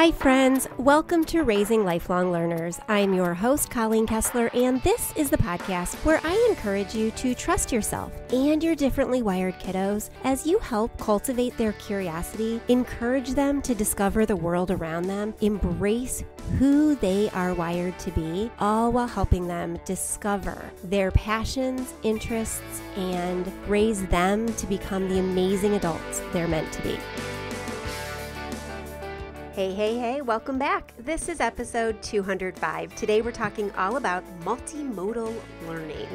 Hi friends, welcome to Raising Lifelong Learners. I'm your host, Colleen Kessler, and this is the podcast where I encourage you to trust yourself and your differently wired kiddos as you help cultivate their curiosity, encourage them to discover the world around them, embrace who they are wired to be, all while helping them discover their passions, interests, and raise them to become the amazing adults they're meant to be. Hey, welcome back. This is episode 205. Today we're talking all about multimodal learning,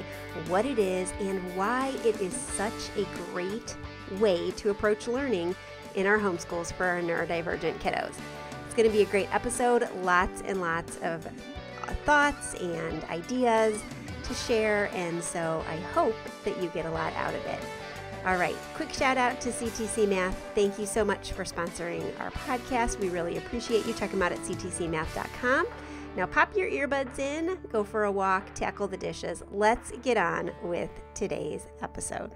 what it is, and why it is such a great way to approach learning in our homeschools for our neurodivergent kiddos. It's going to be a great episode, lots and lots of thoughts and ideas to share, and so I hope that you get a lot out of it. All right, quick shout out to CTC Math. Thank you so much for sponsoring our podcast. We really appreciate you. Check them out at ctcmath.com. Now pop your earbuds in, go for a walk, tackle the dishes. Let's get on with today's episode.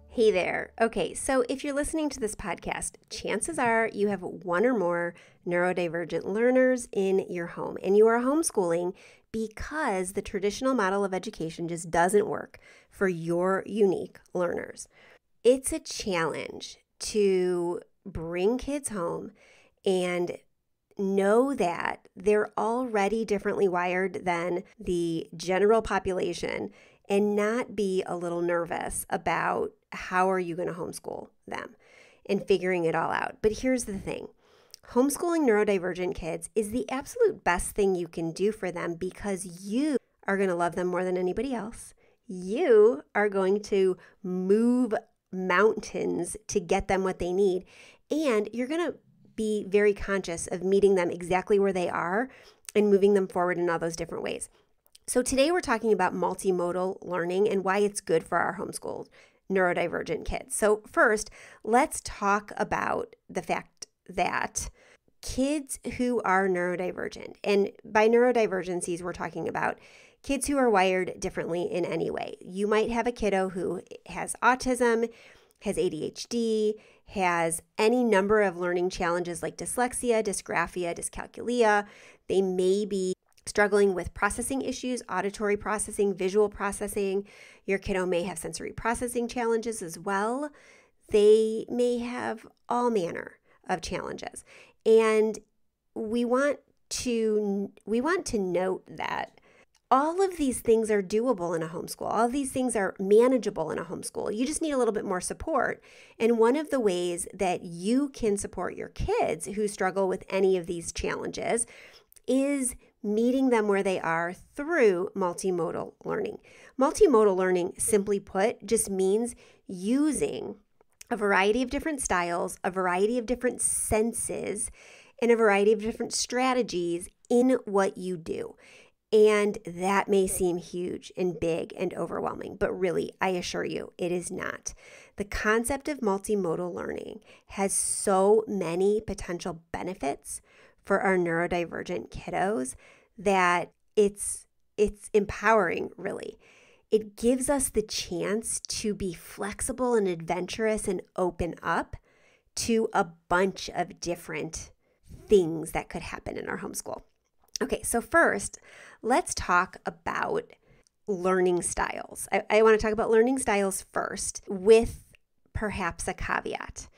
Hey there. Okay, so if you're listening to this podcast, chances are you have one or more neurodivergent learners in your home, and you are homeschooling because the traditional model of education just doesn't work for your unique learners. It's a challenge to bring kids home and know that they're already differently wired than the general population and not be a little nervous about how are you going to homeschool them and figuring it all out. But here's the thing. Homeschooling neurodivergent kids is the absolute best thing you can do for them because you are going to love them more than anybody else. You are going to move mountains to get them what they need. And you're going to be very conscious of meeting them exactly where they are and moving them forward in all those different ways. So today we're talking about multimodal learning and why it's good for our homeschooled neurodivergent kids. So first, let's talk about the fact that kids who are neurodivergent, and by neurodivergencies, we're talking about kids who are wired differently in any way. You might have a kiddo who has autism, has ADHD, has any number of learning challenges like dyslexia, dysgraphia, dyscalculia. They may be struggling with processing issues, auditory processing, visual processing. Your kiddo may have sensory processing challenges as well. They may have all manner of challenges. And we want to note that all of these things are doable in a homeschool. All of these things are manageable in a homeschool. You just need a little bit more support. And one of the ways that you can support your kids who struggle with any of these challenges is meeting them where they are through multimodal learning. Multimodal learning, simply put, just means using a variety of different styles, a variety of different senses, and a variety of different strategies in what you do. And that may seem huge and big and overwhelming, but really, I assure you, it is not. The concept of multimodal learning has so many potential benefits for our neurodivergent kiddos that it's empowering, really. It gives us the chance to be flexible and adventurous and open up to a bunch of different things that could happen in our homeschool. Okay, so first, let's talk about learning styles. I want to talk about learning styles first with perhaps a caveat.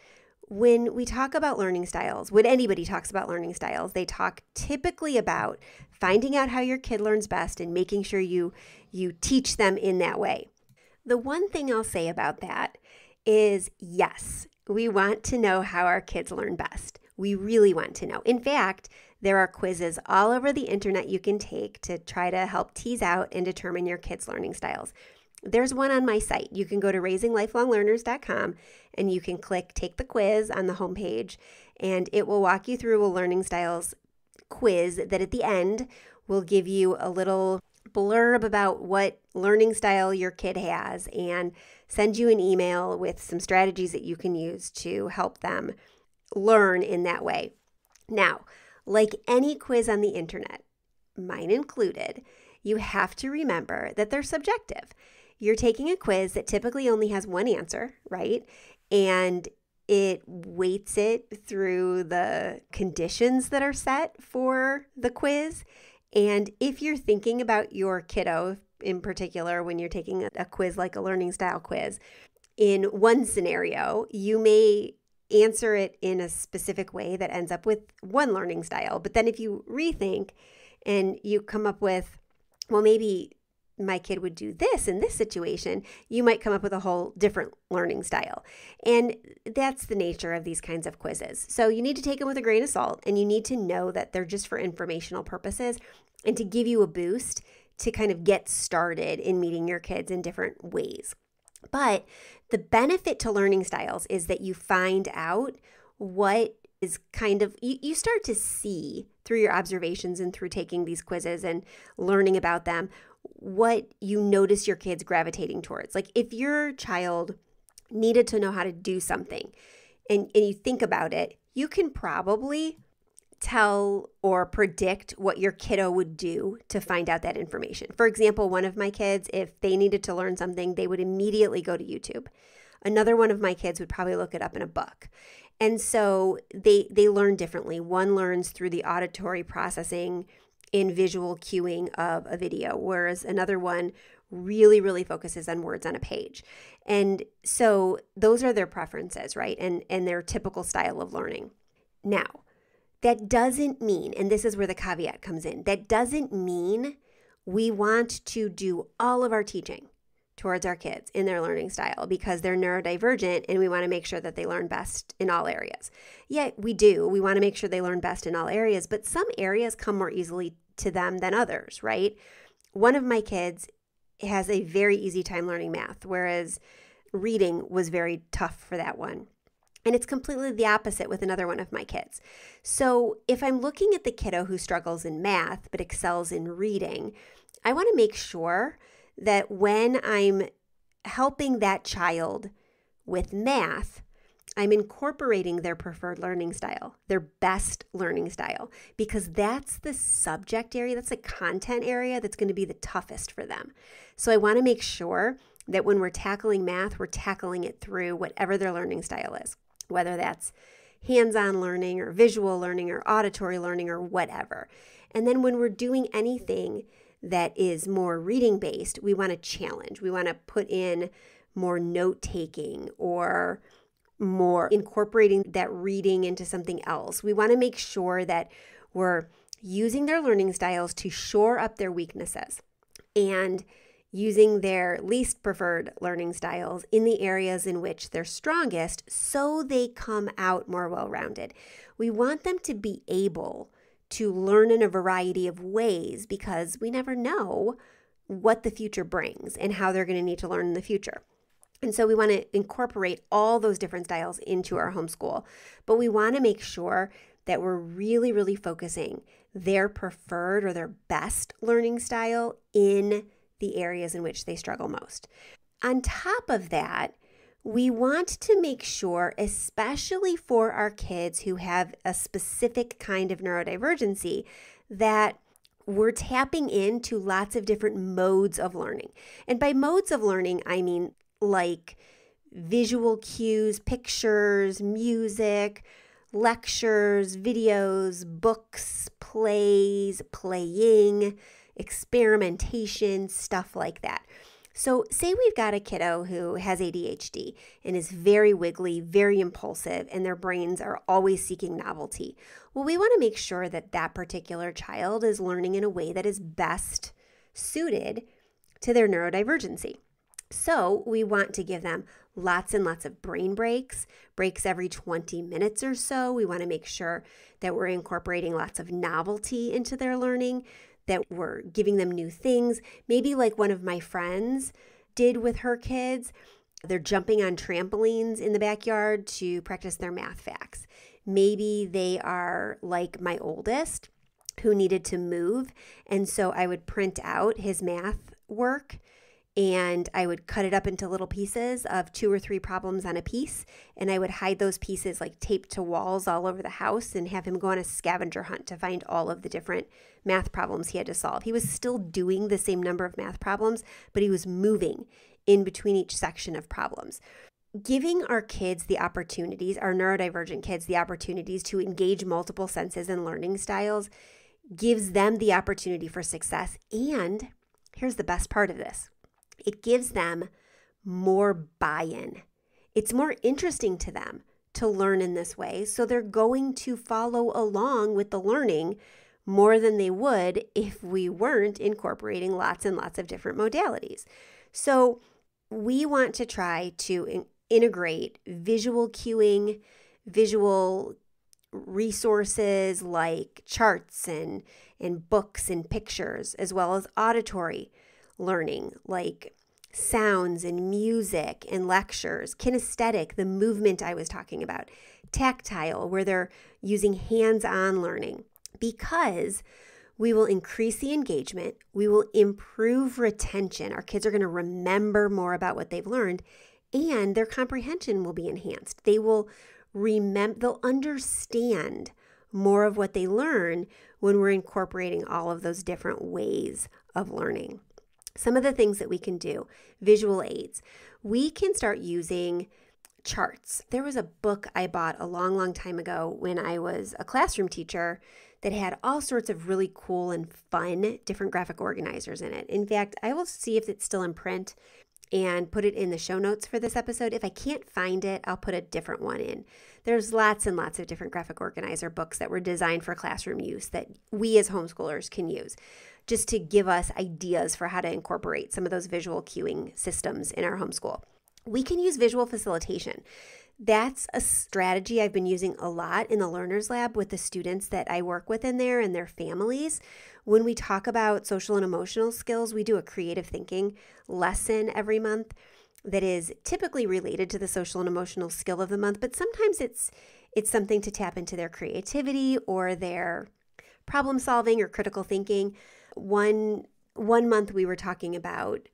When we talk about learning styles, when anybody talks about learning styles, they talk typically about finding out how your kid learns best and making sure you teach them in that way. The one thing I'll say about that is, yes, we want to know how our kids learn best. We really want to know. In fact, there are quizzes all over the internet you can take to try to help tease out and determine your kids' learning styles. There's one on my site. You can go to raisinglifelonglearners.com and you can click Take the Quiz on the homepage, and it will walk you through a learning styles quiz that at the end will give you a little blurb about what learning style your kid has and send you an email with some strategies that you can use to help them learn in that way. Now, like any quiz on the internet, mine included, you have to remember that they're subjective. You're taking a quiz that typically only has one answer, right? And it weights it through the conditions that are set for the quiz. And if you're thinking about your kiddo in particular, when you're taking a quiz like a learning style quiz, in one scenario, you may answer it in a specific way that ends up with one learning style. But then if you rethink and you come up with, well, maybe my kid would do this in this situation, you might come up with a whole different learning style. And that's the nature of these kinds of quizzes. So you need to take them with a grain of salt, and you need to know that they're just for informational purposes and to give you a boost to kind of get started in meeting your kids in different ways. But the benefit to learning styles is that you find out what is kind of, you start to see through your observations and through taking these quizzes and learning about them, what you notice your kids gravitating towards. Like if your child needed to know how to do something and you think about it, you can probably tell or predict what your kiddo would do to find out that information. For example, one of my kids, if they needed to learn something, they would immediately go to YouTube. Another one of my kids would probably look it up in a book. And so they learn differently. One learns through the auditory processing in visual cueing of a video, whereas another one really, really focuses on words on a page. And so those are their preferences, right? And their typical style of learning. Now, that doesn't mean, and this is where the caveat comes in, that doesn't mean we want to do all of our teaching towards our kids in their learning style because they're neurodivergent and we want to make sure that they learn best in all areas. Yeah, we do. We want to make sure they learn best in all areas, but some areas come more easily to them than others, right? One of my kids has a very easy time learning math, whereas reading was very tough for that one. And it's completely the opposite with another one of my kids. So if I'm looking at the kiddo who struggles in math but excels in reading, I want to make sure that when I'm helping that child with math, I'm incorporating their preferred learning style, their best learning style, because that's the subject area, that's the content area that's going to be the toughest for them. So I want to make sure that when we're tackling math, we're tackling it through whatever their learning style is, whether that's hands-on learning or visual learning or auditory learning or whatever. And then when we're doing anything that is more reading-based, we want to challenge. We want to put in more note-taking or more incorporating that reading into something else. We want to make sure that we're using their learning styles to shore up their weaknesses and using their least preferred learning styles in the areas in which they're strongest so they come out more well-rounded. We want them to be able to learn in a variety of ways because we never know what the future brings and how they're going to need to learn in the future. And so we want to incorporate all those different styles into our homeschool, but we want to make sure that we're really, really focusing their preferred or their best learning style in the areas in which they struggle most. On top of that, we want to make sure, especially for our kids who have a specific kind of neurodivergency, that we're tapping into lots of different modes of learning. And by modes of learning, I mean like visual cues, pictures, music, lectures, videos, books, plays, playing, experimentation, stuff like that. So say we've got a kiddo who has ADHD and is very wiggly, very impulsive, and their brains are always seeking novelty. Well, we want to make sure that that particular child is learning in a way that is best suited to their neurodivergency. So we want to give them lots and lots of brain breaks every 20 minutes or so. We want to make sure that we're incorporating lots of novelty into their learning, that we're giving them new things. Maybe like one of my friends did with her kids, they're jumping on trampolines in the backyard to practice their math facts. Maybe they are like my oldest who needed to move. And so I would print out his math work and I would cut it up into little pieces of 2 or 3 problems on a piece. And I would hide those pieces like taped to walls all over the house and have him go on a scavenger hunt to find all of the different math problems he had to solve. He was still doing the same number of math problems, but he was moving in between each section of problems. giving our kids the opportunities, our neurodivergent kids, the opportunities to engage multiple senses and learning styles gives them the opportunity for success. And here's the best part of this. It gives them more buy-in. It's more interesting to them to learn in this way. So they're going to follow along with the learning more than they would if we weren't incorporating lots and lots of different modalities. So we want to try to integrate visual cueing, visual resources like charts and books and pictures, as well as auditory learning like sounds and music and lectures, kinesthetic, the movement I was talking about, tactile, where they're using hands-on learning, because we will increase the engagement, we will improve retention. Our kids are going to remember more about what they've learned, and their comprehension will be enhanced. They will they'll understand more of what they learn when we're incorporating all of those different ways of learning. Some of the things that we can do, visual aids, we can start using charts. There was a book I bought a long, long time ago when I was a classroom teacher that had all sorts of really cool and fun different graphic organizers in it. In fact, I will see if it's still in print and put it in the show notes for this episode. If I can't find it, I'll put a different one in. There's lots and lots of different graphic organizer books that were designed for classroom use that we as homeschoolers can use, just to give us ideas for how to incorporate some of those visual cueing systems in our homeschool. We can use visual facilitation. That's a strategy I've been using a lot in the Learners Lab with the students that I work with in there and their families. When we talk about social and emotional skills, we do a creative thinking lesson every month that is typically related to the social and emotional skill of the month, but sometimes it's something to tap into their creativity or their problem solving or critical thinking. One month we were talking about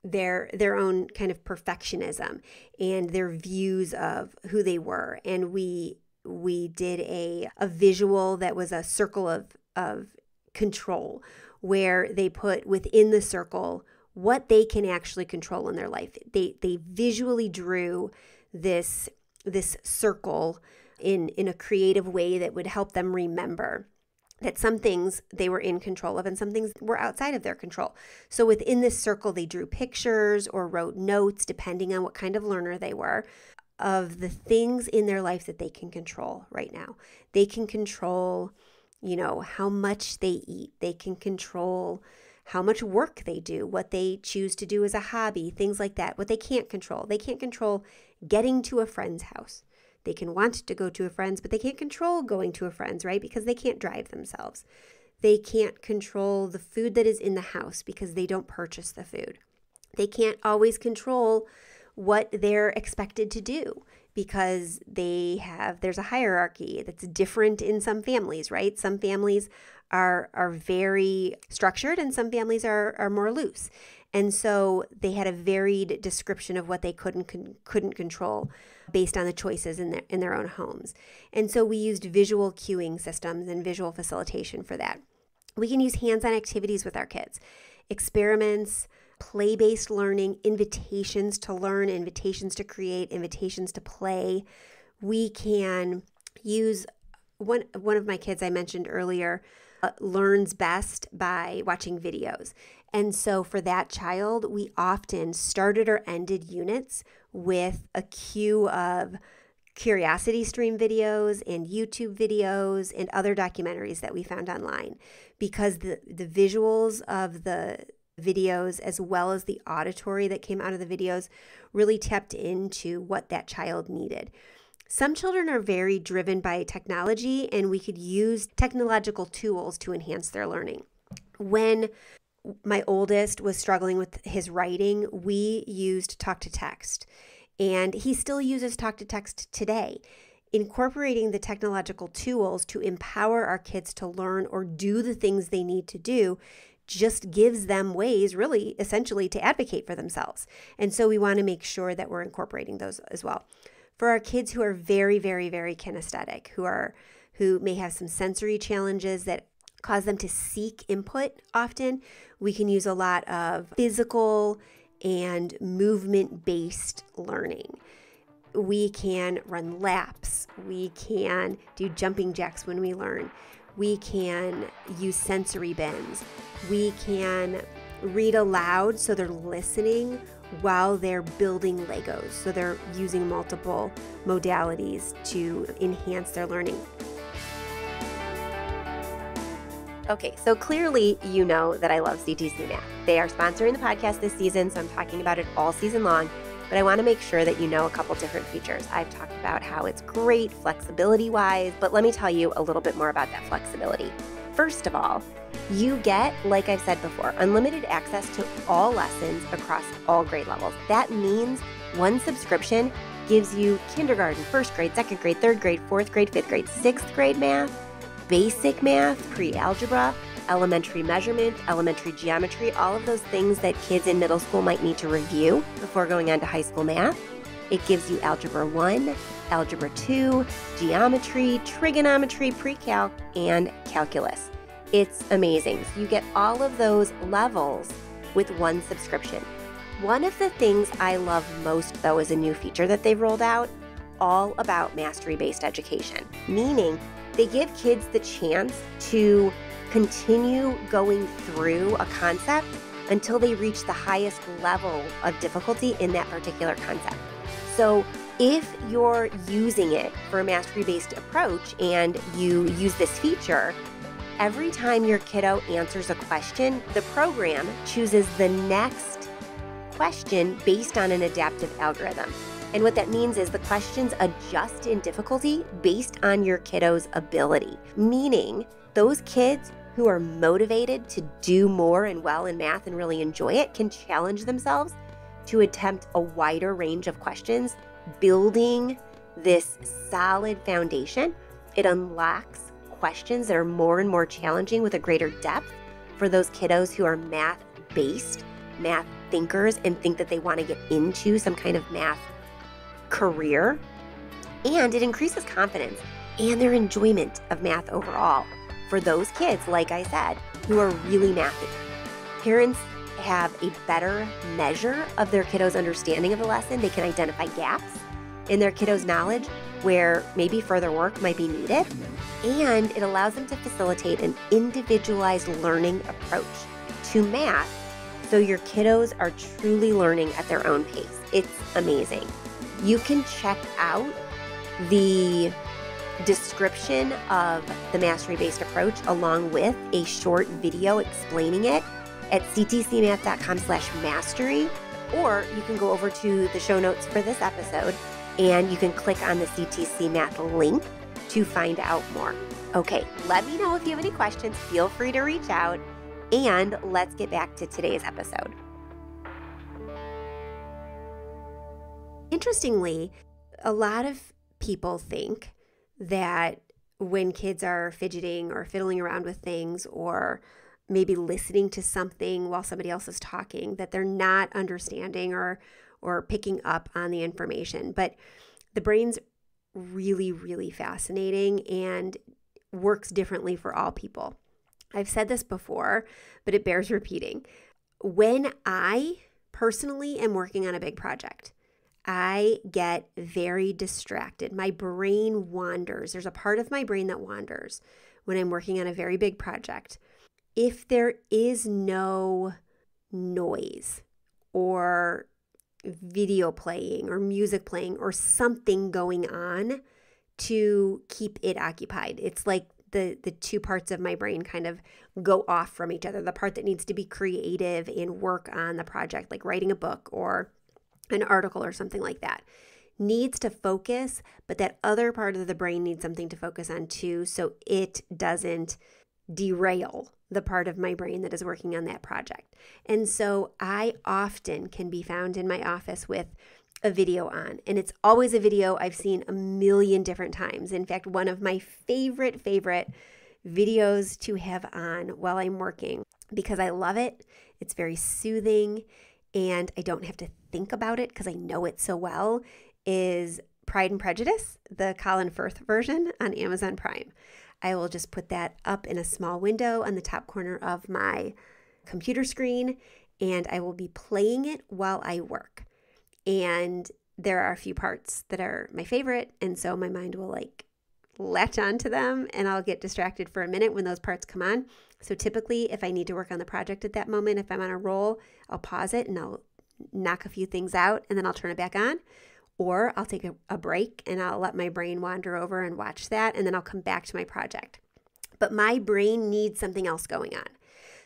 their own kind of perfectionism and their views of who they were. And we did a visual that was a circle of control, where they put within the circle what they can actually control in their life. They visually drew this circle in a creative way that would help them remember that some things they were in control of and some things were outside of their control. So within this circle, they drew pictures or wrote notes, depending on what kind of learner they were, of the things in their life that they can control right now. They can control, how much they eat. They can control how much work they do, what they choose to do as a hobby, things like that. What they can't control. They can't control getting to a friend's house. They can want to go to a friend's, but they can't control going to a friend's, right? Because they can't drive themselves. They can't control the food that is in the house because they don't purchase the food. They can't always control what they're expected to do because there's a hierarchy that's different in some families, right? Some families are very structured and some families are more loose. And so they had a varied description of what they couldn't control based on the choices in their own homes. And so we used visual cueing systems and visual facilitation for that. We can use hands-on activities with our kids, experiments, play-based learning, invitations to learn, invitations to create, invitations to play. We can use one of my kids I mentioned earlier learns best by watching videos. And so for that child, we often started or ended units with a cue of Curiosity Stream videos and YouTube videos and other documentaries that we found online, because the visuals of the videos as well as the auditory that came out of the videos really tapped into what that child needed. Some children are very driven by technology, and we could use technological tools to enhance their learning. When my oldest was struggling with his writing, we used talk-to-text, and he still uses talk-to-text today. Incorporating the technological tools to empower our kids to learn or do the things they need to do just gives them ways, really, essentially, to advocate for themselves. And so we want to make sure that we're incorporating those as well. For our kids who are very, very, very kinesthetic, who may have some sensory challenges that cause them to seek input often, we can use a lot of physical and movement-based learning. We can run laps. We can do jumping jacks when we learn. We can use sensory bins. We can read aloud so they're listening while they're building Legos. So they're using multiple modalities to enhance their learning. Okay, so clearly you know that I love CTC Math. They are sponsoring the podcast this season, so I'm talking about it all season long. But I want to make sure that you know a couple different features. I've talked about how it's great flexibility-wise, but let me tell you a little bit more about that flexibility. First of all, you get, like I've said before, unlimited access to all lessons across all grade levels. That means one subscription gives you kindergarten, first grade, second grade, third grade, fourth grade, fifth grade, sixth grade math, basic math, pre-algebra, elementary measurement, elementary geometry, all of those things that kids in middle school might need to review before going on to high school math. It gives you Algebra 1, Algebra 2, geometry, trigonometry, pre-calc, and calculus. It's amazing. So you get all of those levels with one subscription. One of the things I love most, though, is a new feature that they've rolled out, all about mastery-based education, meaning they give kids the chance to continue going through a concept until they reach the highest level of difficulty in that particular concept. So if you're using it for a mastery-based approach and you use this feature, every time your kiddo answers a question, the program chooses the next question based on an adaptive algorithm. And what that means is the questions adjust in difficulty based on your kiddo's ability, meaning those kids who are motivated to do more and well in math and really enjoy it can challenge themselves to attempt a wider range of questions, building this solid foundation. It unlocks questions that are more and more challenging with a greater depth for those kiddos who are math-based, math thinkers, and think that they want to get into some kind of math career. And it increases confidence and their enjoyment of math overall for those kids, like I said, who are really mathy. Parents have a better measure of their kiddos' understanding of the lesson. They can identify gaps in their kiddos' knowledge where maybe further work might be needed. And it allows them to facilitate an individualized learning approach to math so your kiddos are truly learning at their own pace. It's amazing. You can check out the description of the mastery-based approach along with a short video explaining it at ctcmath.com/mastery, or you can go over to the show notes for this episode and you can click on the CTC Math link to find out more. Okay, let me know if you have any questions. Feel free to reach out, and let's get back to today's episode. Interestingly, a lot of people think that when kids are fidgeting or fiddling around with things or maybe listening to something while somebody else is talking, that they're not understanding or picking up on the information. But the brain's really, really fascinating and works differently for all people. I've said this before, but it bears repeating. When I personally am working on a big project, I get very distracted. My brain wanders. There's a part of my brain that wanders when I'm working on a very big project. If there is no noise or video playing or music playing or something going on to keep it occupied, it's like the two parts of my brain kind of go off from each other. The part that needs to be creative and work on the project, like writing a book or an article or something like that, needs to focus, but that other part of the brain needs something to focus on too, so it doesn't derail the part of my brain that is working on that project. And so I often can be found in my office with a video on, and it's always a video I've seen a million different times. In fact, one of my favorite videos to have on while I'm working, because I love it, it's very soothing, and I don't have to think about it because I know it so well, is Pride and Prejudice, the Colin Firth version on Amazon Prime. I will just put that up in a small window on the top corner of my computer screen, and I will be playing it while I work. And there are a few parts that are my favorite, and so my mind will like latch onto them and I'll get distracted for a minute when those parts come on. So typically if I need to work on the project at that moment, if I'm on a roll, I'll pause it and I'll knock a few things out and then I'll turn it back on. Or I'll take a break and I'll let my brain wander over and watch that, and then I'll come back to my project. But my brain needs something else going on.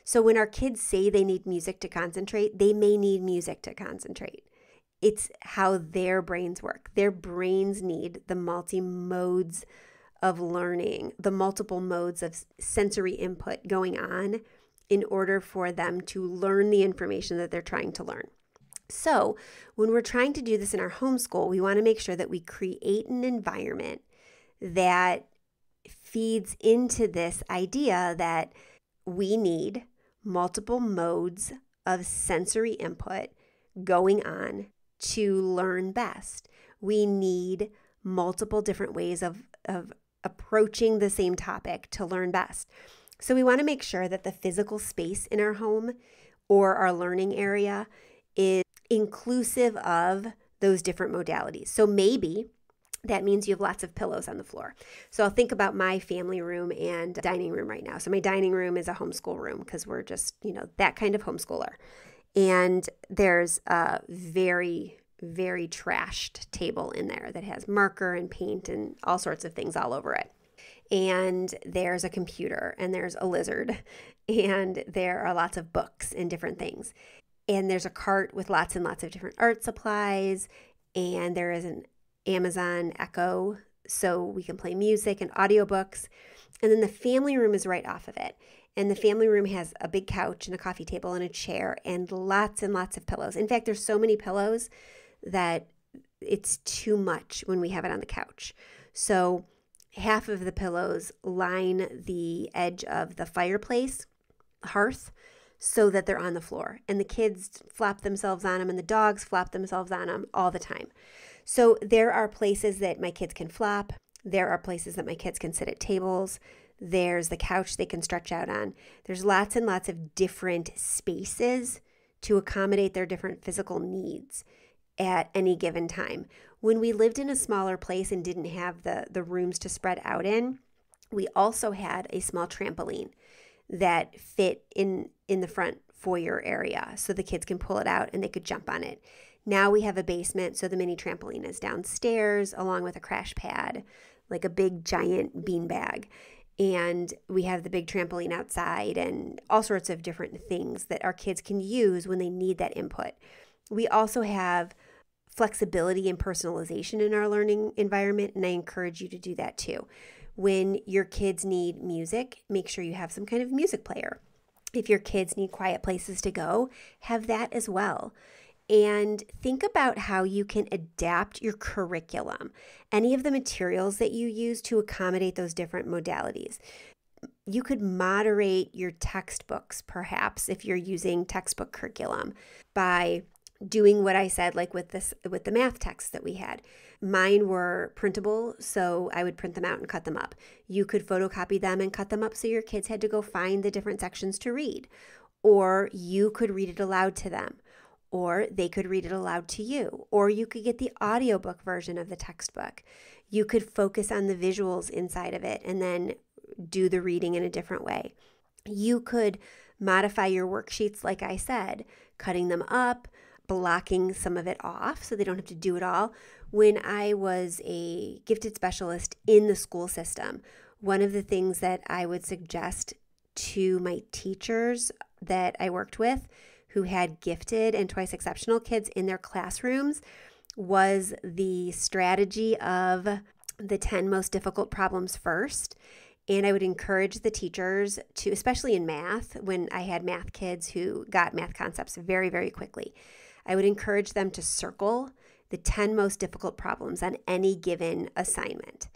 So when our kids say they need music to concentrate, they may need music to concentrate. It's how their brains work. Their brains need the multi-modes of learning, the multiple modes of sensory input going on in order for them to learn the information that they're trying to learn. So when we're trying to do this in our homeschool, we want to make sure that we create an environment that feeds into this idea that we need multiple modes of sensory input going on to learn best. We need multiple different ways of approaching the same topic to learn best. So we want to make sure that the physical space in our home or our learning area is inclusive of those different modalities. So maybe that means you have lots of pillows on the floor. So I'll think about my family room and dining room right now. So my dining room is a homeschool room because we're just, that kind of homeschooler. And there's a very, very trashed table in there that has marker and paint and all sorts of things all over it. And there's a computer and there's a lizard and there are lots of books and different things. And there's a cart with lots and lots of different art supplies, and there is an Amazon Echo so we can play music and audiobooks. And then the family room is right off of it. And the family room has a big couch and a coffee table and a chair and lots of pillows. In fact, there's so many pillows that it's too much when we have it on the couch. So half of the pillows line the edge of the fireplace, hearth, so that they're on the floor. And the kids flop themselves on them and the dogs flop themselves on them all the time. So there are places that my kids can flop. There are places that my kids can sit at tables. There's the couch they can stretch out on. There's lots and lots of different spaces to accommodate their different physical needs at any given time. When we lived in a smaller place and didn't have the rooms to spread out in, we also had a small trampoline that fit in the front foyer area so the kids can pull it out and they could jump on it. Now we have a basement, so the mini trampoline is downstairs along with a crash pad, like a big giant beanbag. And we have the big trampoline outside and all sorts of different things that our kids can use when they need that input. We also have flexibility and personalization in our learning environment, and I encourage you to do that too. When your kids need music, make sure you have some kind of music player. If your kids need quiet places to go, have that as well. And think about how you can adapt your curriculum, any of the materials that you use to accommodate those different modalities. You could moderate your textbooks, perhaps, if you're using textbook curriculum, by doing what I said, like with the math texts that we had. Mine were printable, so I would print them out and cut them up. You could photocopy them and cut them up so your kids had to go find the different sections to read. Or you could read it aloud to them. Or they could read it aloud to you. Or you could get the audiobook version of the textbook. You could focus on the visuals inside of it and then do the reading in a different way. You could modify your worksheets, like I said, cutting them up, blocking some of it off so they don't have to do it all. When I was a gifted specialist in the school system, one of the things that I would suggest to my teachers that I worked with who had gifted and twice exceptional kids in their classrooms was the strategy of the 10 most difficult problems first. And I would encourage the teachers to, especially in math, when I had math kids who got math concepts very, very quickly, I would encourage them to circle the 10 most difficult problems on any given assignment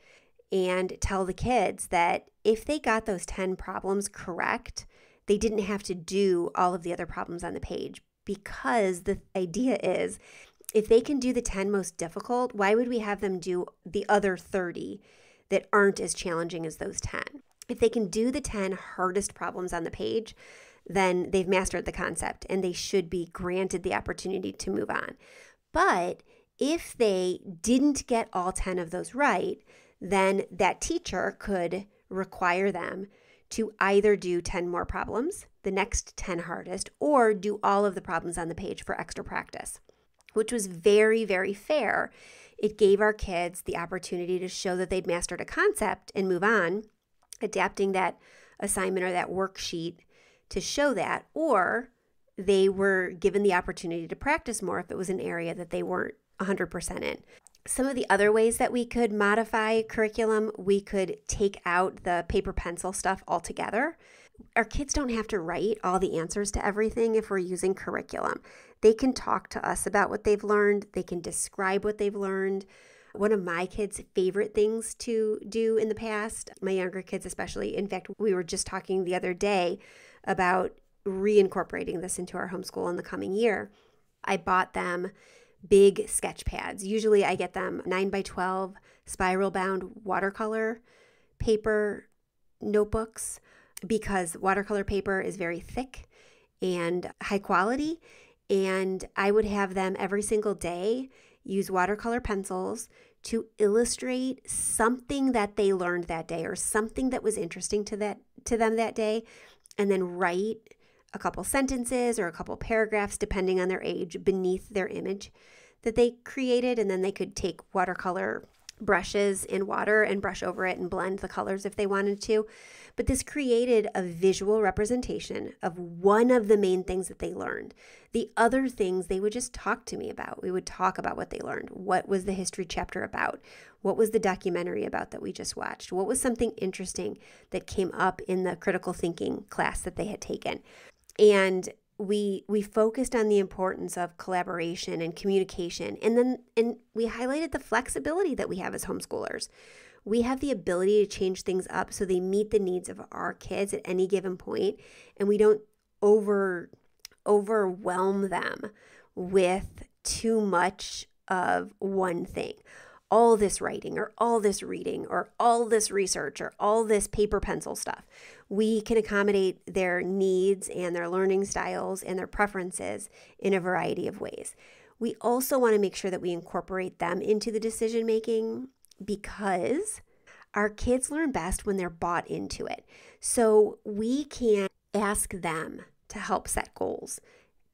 and tell the kids that if they got those 10 problems correct, they didn't have to do all of the other problems on the page, because the idea is if they can do the 10 most difficult, why would we have them do the other 30 that aren't as challenging as those 10? If they can do the 10 hardest problems on the page, then they've mastered the concept and they should be granted the opportunity to move on. But If they didn't get all 10 of those right, then that teacher could require them to either do 10 more problems, the next 10 hardest, or do all of the problems on the page for extra practice, which was very, very fair. It gave our kids the opportunity to show that they'd mastered a concept and move on, adapting that assignment or that worksheet to show that, or they were given the opportunity to practice more if it was an area that they weren't 100% in. Some of the other ways that we could modify curriculum, we could take out the paper pencil stuff altogether. Our kids don't have to write all the answers to everything if we're using curriculum. They can talk to us about what they've learned. They can describe what they've learned. One of my kids' favorite things to do in the past, my younger kids especially, in fact, we were just talking the other day about reincorporating this into our homeschool in the coming year. I bought them big sketch pads. Usually I get them 9x12 spiral bound watercolor paper notebooks because watercolor paper is very thick and high quality. And I would have them every single day use watercolor pencils to illustrate something that they learned that day or something that was interesting to them that day, and then write a couple sentences or a couple paragraphs, depending on their age, beneath their image that they created. And then they could take watercolor brushes in water and brush over it and blend the colors if they wanted to. But this created a visual representation of one of the main things that they learned. The other things they would just talk to me about. We would talk about what they learned. What was the history chapter about? What was the documentary about that we just watched? What was something interesting that came up in the critical thinking class that they had taken? And we focused on the importance of collaboration and communication. And we highlighted the flexibility that we have as homeschoolers. We have the ability to change things up so they meet the needs of our kids at any given point, and we don't overwhelm them with too much of one thing. All this writing or all this reading or all this research or all this paper pencil stuff. We can accommodate their needs and their learning styles and their preferences in a variety of ways. We also want to make sure that we incorporate them into the decision making because our kids learn best when they're bought into it. So we can ask them to help set goals,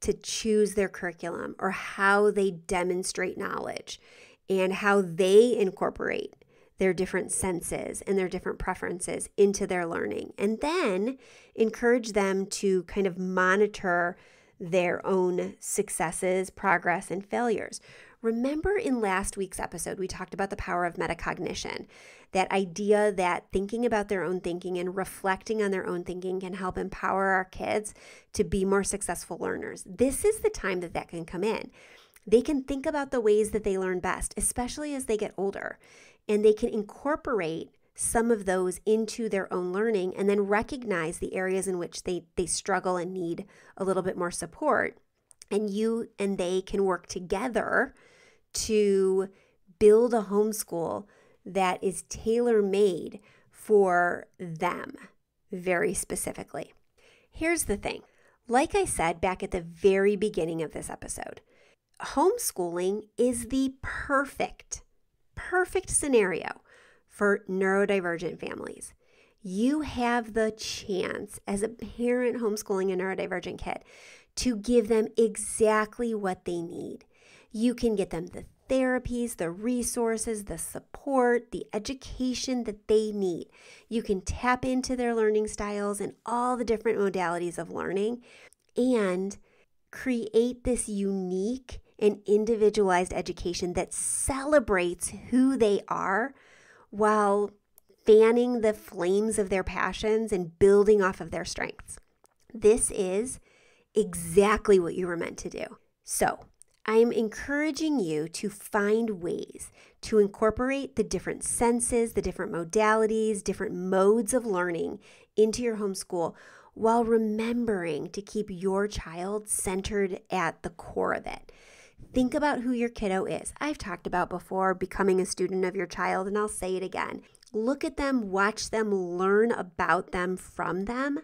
to choose their curriculum or how they demonstrate knowledge, and how they incorporate their different senses and their different preferences into their learning. And then encourage them to kind of monitor their own successes, progress, and failures. Remember in last week's episode, we talked about the power of metacognition, that idea that thinking about their own thinking and reflecting on their own thinking can help empower our kids to be more successful learners. This is the time that can come in. They can think about the ways that they learn best, especially as they get older, and they can incorporate some of those into their own learning and then recognize the areas in which they struggle and need a little bit more support. And you and they can work together to build a homeschool that is tailor-made for them very specifically. Here's the thing. Like I said back at the very beginning of this episode, homeschooling is the perfect scenario for neurodivergent families. You have the chance as a parent homeschooling a neurodivergent kid to give them exactly what they need. You can get them the therapies, the resources, the support, the education that they need. You can tap into their learning styles and all the different modalities of learning and create this unique and individualized education that celebrates who they are while fanning the flames of their passions and building off of their strengths. This is exactly what you were meant to do. So I'm encouraging you to find ways to incorporate the different senses, the different modalities, different modes of learning into your homeschool while remembering to keep your child centered at the core of it. Think about who your kiddo is. I've talked about before becoming a student of your child, and I'll say it again. Look at them, watch them, learn about them from them,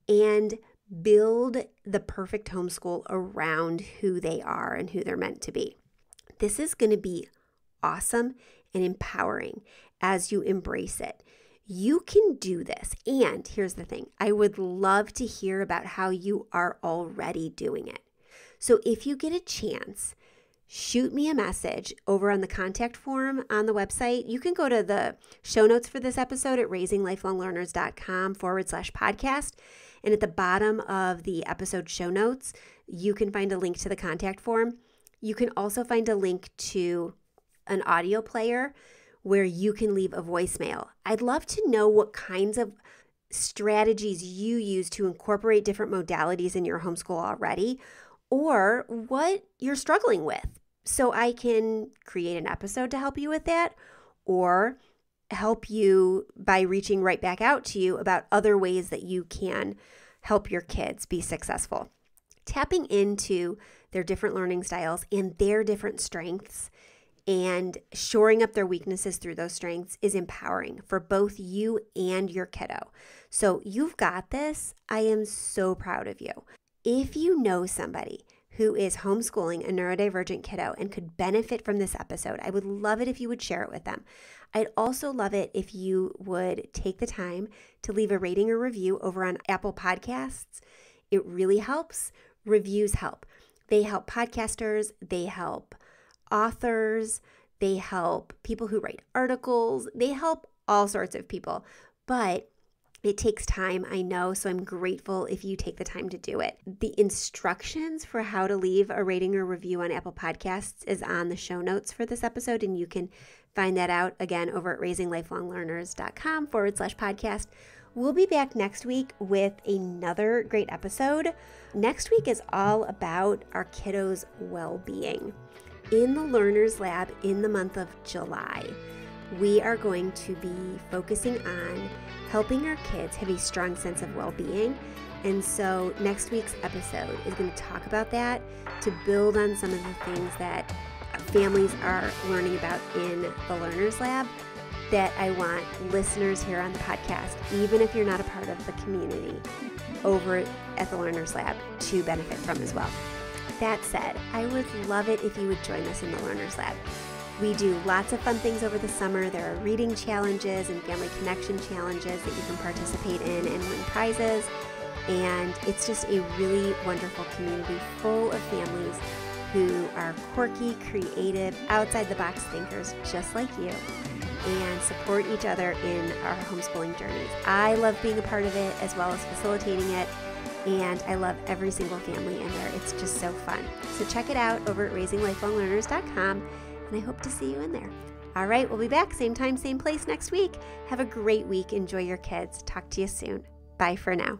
and build the perfect homeschool around who they are and who they're meant to be. This is going to be awesome and empowering as you embrace it. You can do this. And here's the thing, I would love to hear about how you are already doing it. So if you get a chance, shoot me a message over on the contact form on the website. You can go to the show notes for this episode at raisinglifelonglearners.com/podcast. And at the bottom of the episode show notes, you can find a link to the contact form. You can also find a link to an audio player where you can leave a voicemail. I'd love to know what kinds of strategies you use to incorporate different modalities in your homeschool already, or what you're struggling with, so I can create an episode to help you with that, or help you by reaching right back out to you about other ways that you can help your kids be successful. Tapping into their different learning styles and their different strengths and shoring up their weaknesses through those strengths is empowering for both you and your kiddo. So you've got this. I am so proud of you. If you know somebody who is homeschooling a neurodivergent kiddo and could benefit from this episode, I would love it if you would share it with them. I'd also love it if you would take the time to leave a rating or review over on Apple Podcasts. It really helps. Reviews help. They help podcasters. They help authors. They help people who write articles. They help all sorts of people. But it takes time, I know, so I'm grateful if you take the time to do it. The instructions for how to leave a rating or review on Apple Podcasts is on the show notes for this episode, and you can find that out again over at raisinglifelonglearners.com/podcast. We'll be back next week with another great episode. Next week is all about our kiddos' well-being. In the Learners Lab in the month of July, we are going to be focusing on helping our kids have a strong sense of well-being. And so next week's episode is going to talk about that, to build on some of the things that families are learning about in the Learners Lab that I want listeners here on the podcast, even if you're not a part of the community over at the Learners Lab, to benefit from as well. That said, I would love it if you would join us in the Learners Lab. We do lots of fun things over the summer. There are reading challenges and family connection challenges that you can participate in and win prizes. And it's just a really wonderful community full of families who are quirky, creative, outside-the-box thinkers just like you, and support each other in our homeschooling journeys. I love being a part of it as well as facilitating it. And I love every single family in there. It's just so fun. So check it out over at raisinglifelonglearners.com, and I hope to see you in there. All right, we'll be back same time, same place next week. Have a great week. Enjoy your kids. Talk to you soon. Bye for now.